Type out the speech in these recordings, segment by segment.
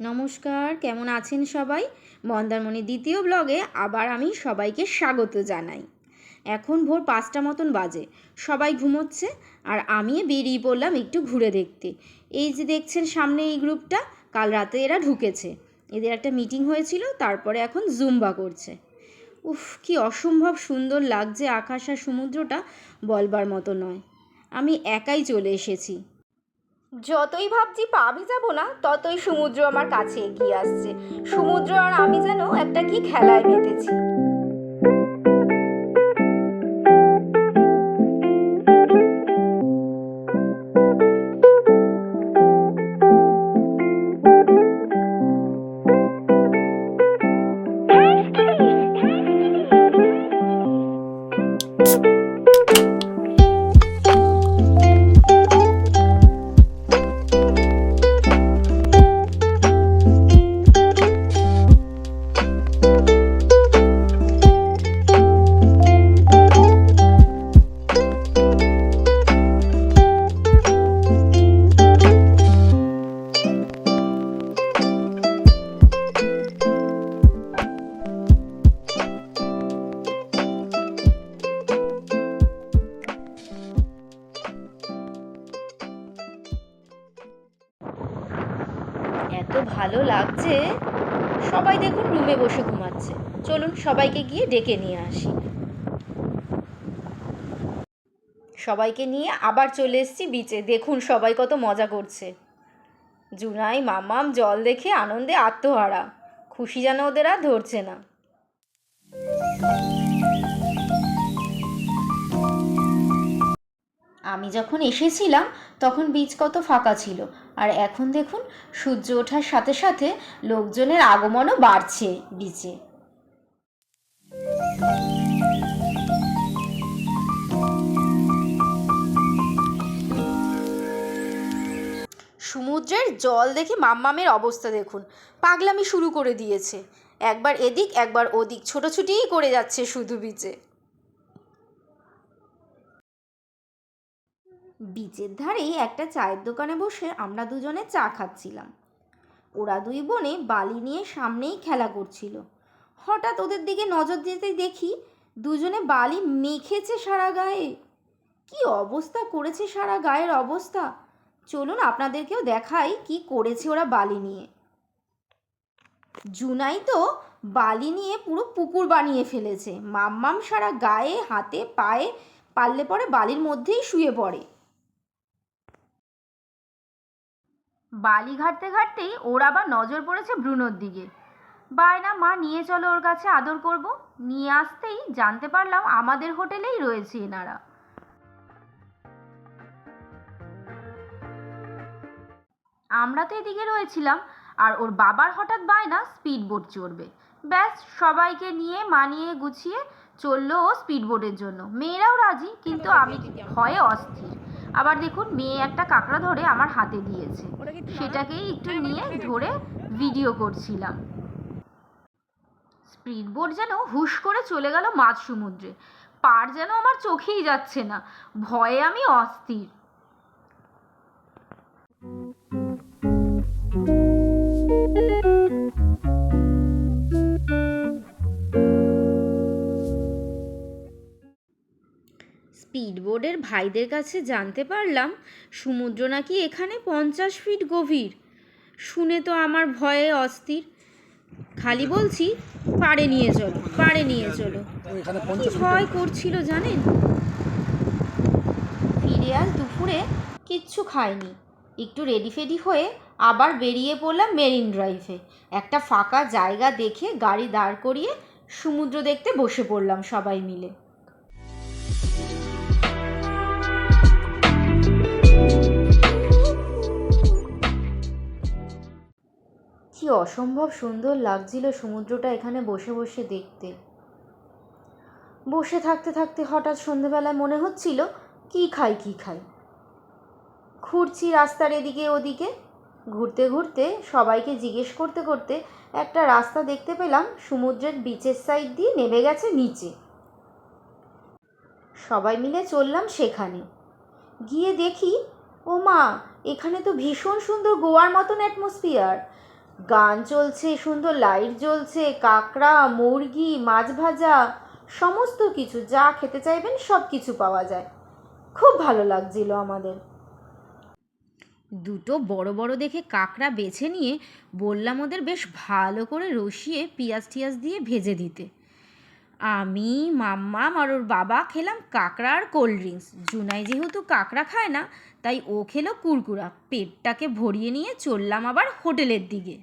নমস্কার, কেমন আছেন সবাই? মন্দারমণির দ্বিতীয় ব্লগে আবার আমি সবাইকে স্বাগত জানাই। এখন ভোর 5টা মতন বাজে, সবাই ঘুমোচ্ছে আর আমি বেরিয়ে পড়লাম একটু ঘুরে দেখতে। এই যে দেখছেন সামনে এই গ্রুপটা, কাল রাতে এরা ঢুকেছে। এদের একটা মিটিং হয়েছিল, তারপরে এখন জুম্বা করছে। উফ, কি অসম্ভব সুন্দর লাগছে আকাশ আর সমুদ্রটা, বলবার মতো নয়। আমি একাই চলে এসেছি। যতই ভাবছি পা ভেজাবো না, ততই সমুদ্র আমার কাছে এগিয়ে আসছে। সমুদ্র আর আমি যেন একটা কি খেলায় মেতেছি। এত ভালো লাগছে। সবাই দেখুন রুমে বসে ঘুমাচ্ছে। চলুন সবাইকে গিয়ে ডেকে নিয়ে আসি। সবাইকে নিয়ে আবার চলে এসেছি বিচে। দেখুন সবাই কত মজা করছে। জুনাই মামাম জল দেখে আনন্দে আত্মহারা। খুশি যেন ওদের আর ধরছে না। আমি যখন এসেছিলাম তখন বিচ কত ফাঁকা ছিল, আর এখন দেখুন সূর্য ওঠার সাথে সাথে লোকজনের আগমনও বাড়ছে বিচে। সমুদ্রের জল দেখে মাম্মামের অবস্থা দেখুন, পাগলামি শুরু করে দিয়েছে। একবার এদিক একবার ওদিক ছোটাছুটিই করে যাচ্ছে শুধু বিচে। বিচের ধারেই একটা চায়ের দোকানে বসে আমরা দুজনে চা খাচ্ছিলাম। ওরা দুই বোনে বালি নিয়ে সামনেই খেলা করছিল। হঠাৎ ওদের দিকে নজর দিতেই দেখি দুজনে বালি মেখেছে সারা গায়ে। কি অবস্থা করেছে সারা গায়ের অবস্থা! চলুন আপনাদেরকেও দেখাই কি করেছে ওরা বালি নিয়ে। জুনাই তো বালি নিয়ে পুরো পুকুর বানিয়ে ফেলেছে। মাম্মাম সারা গায়ে হাতে পায়ে পারলে পরে বালির মধ্যেই শুয়ে পড়ে। বালি ঘাটতে ঘাটতেই ওর আবার নজর পড়েছে ব্রুনোর দিকে। বায়না, মা নিয়ে চলো ওর কাছে আদর করব। নিয়ে আসতেই জানতে পারলাম আমাদের হোটেলেই রয়েছে এনারা। আমরা তো এদিকে রয়েছিলাম, আর ওর বাবার হঠাৎ বায়না স্পিড বোট চড়বে। ব্যাস, সবাইকে নিয়ে মানিয়ে গুছিয়ে চললো ও স্পিড বোটের জন্য। মেয়েরাও রাজি, কিন্তু আমি ভয়ে অস্থির। আবার দেখুন মেয়ে একটা কাঁকড়া ধরে আমার হাতে দিয়েছে, সেটাকেই একটু নিয়ে ধরে ভিডিও করছিলাম। স্পিড বোট যেন হুশ করে চলে গেল মাঝ সমুদ্রে। পার যেন আমার চোখেই যাচ্ছে না, ভয়ে আমি অস্থির। স্পিডবোটের ভাইদের কাছে জানতে পারলাম সমুদ্র নাকি এখানে 50 ফিট গভীর। শুনে তো আমার ভয়ে অস্থির। খালি বলছি পাড়ে নিয়ে চলো, পাড়ে নিয়ে চলো। কি ভয় করছিল জানেন। ফিরে আজ দুপুরে কিচ্ছু খাইনি। একটু রেডি ফেডি হয়ে আবার বেরিয়ে পড়লাম মেরিন ড্রাইভে। একটা ফাঁকা জায়গা দেখে গাড়ি দাঁড় করিয়ে সমুদ্র দেখতে বসে পড়লাম সবাই মিলে। কি অসম্ভব সুন্দর লাগছিল সমুদ্রটা এখানে বসে বসে দেখতে। বসে থাকতে থাকতে হঠাৎ সন্ধেবেলায় মনে হচ্ছিল কি খাই কি খাই। ঘুরছি রাস্তার এদিকে ওদিকে, ঘুরতে ঘুরতে সবাইকে জিজ্ঞেস করতে করতে একটা রাস্তা দেখতে পেলাম সমুদ্রের বিচের সাইড দিয়ে নেমে গেছে নিচে। সবাই মিলে চললাম সেখানে। গিয়ে দেখি ও মা, এখানে তো ভীষণ সুন্দর গোয়ার মতন অ্যাটমসফিয়ার। গান চলছে, সুন্দর লাইট জ্বলছে, কাঁকড়া, মুরগি, মাছ ভাজা, সমস্ত কিছু যা খেতে চাইবেন সব কিছু পাওয়া যায়। খুব ভালো লাগছিল আমাদের। দুটো বড় বড় দেখে কাঁকড়া বেছে নিয়ে বললাম ওদের বেশ ভালো করে রসিয়ে পেঁয়াজ টিয়াজ দিয়ে ভেজে দিতে। আমি, মাম্মাম আর ওর বাবা খেলাম কাঁকড়া আর কোল্ড ড্রিঙ্কস। জুনাই যেহেতু কাঁকড়া খায় না, তাই ও খেলো কুরকুরা। পেটটাকে ভরিয়ে নিয়ে চললাম আবার হোটেলের দিকে।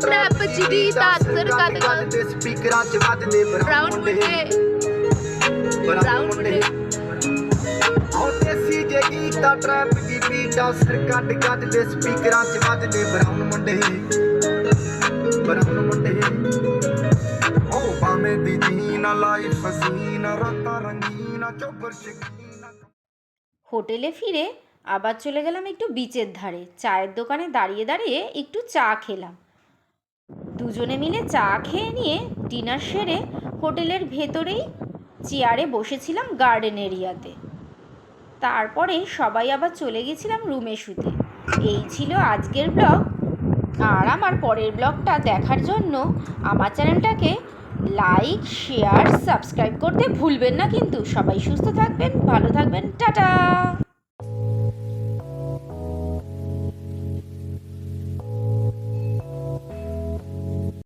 ਟਰੈਪ ਚ ਦੀ ਤਾਸਰ ਕੱਢ ਦੇ ਸਪੀਕਰਾਂ ਚ ਵੱਜਦੇ ਬਰਾਊਨ ਮੁੰਡੇ ਬਰਾਊਨ ਮੁੰਡੇ ਉਹ ਦੇਸੀ ਜੇ ਗੀਤਾ ਟਰੈਪ ਦੀ ਬੀਟਾਂ ਸਿਰ ਕੱਢ ਦੇ ਸਪੀਕਰਾਂ ਚ ਵੱਜਦੇ ਬਰਾਊਨ ਮੁੰਡੇ ਬਰਾਊਨ ਮੁੰਡੇ ਉਹ ਬਾਵੇਂ ਦੀ ਜੀਨਾ ਲਾਈਫ ਹਸੀਨਾ ਰਾਤਾਂ ਰੰਗੀਨਾ ਚੋਬਰ ਸ਼ਕੀਨਾ। হোটেলে ফিরে আবার চলে গেলাম একটু বিচের ধারে। চায়ের দোকানে দাঁড়িয়ে দাঁড়িয়ে একটু চা খেলাম। দুজনে মিলে চা খেয়ে নিয়ে ডিনার সেরে হোটেলের ভেতরেই চেয়ারে বসেছিলাম গার্ডেন এরিয়াতে। তারপরে সবাই আবার চলে গেছিলাম রুমে শুতে। এই ছিল আজকের ব্লগ। আর আমার পরের ব্লগটা দেখার জন্য আমার চ্যানেলটাকে লাইক, শেয়ার, সাবস্ক্রাইব করতে ভুলবেন না কিন্তু। সবাই সুস্থ থাকবেন, ভালো থাকবেন, টাটা।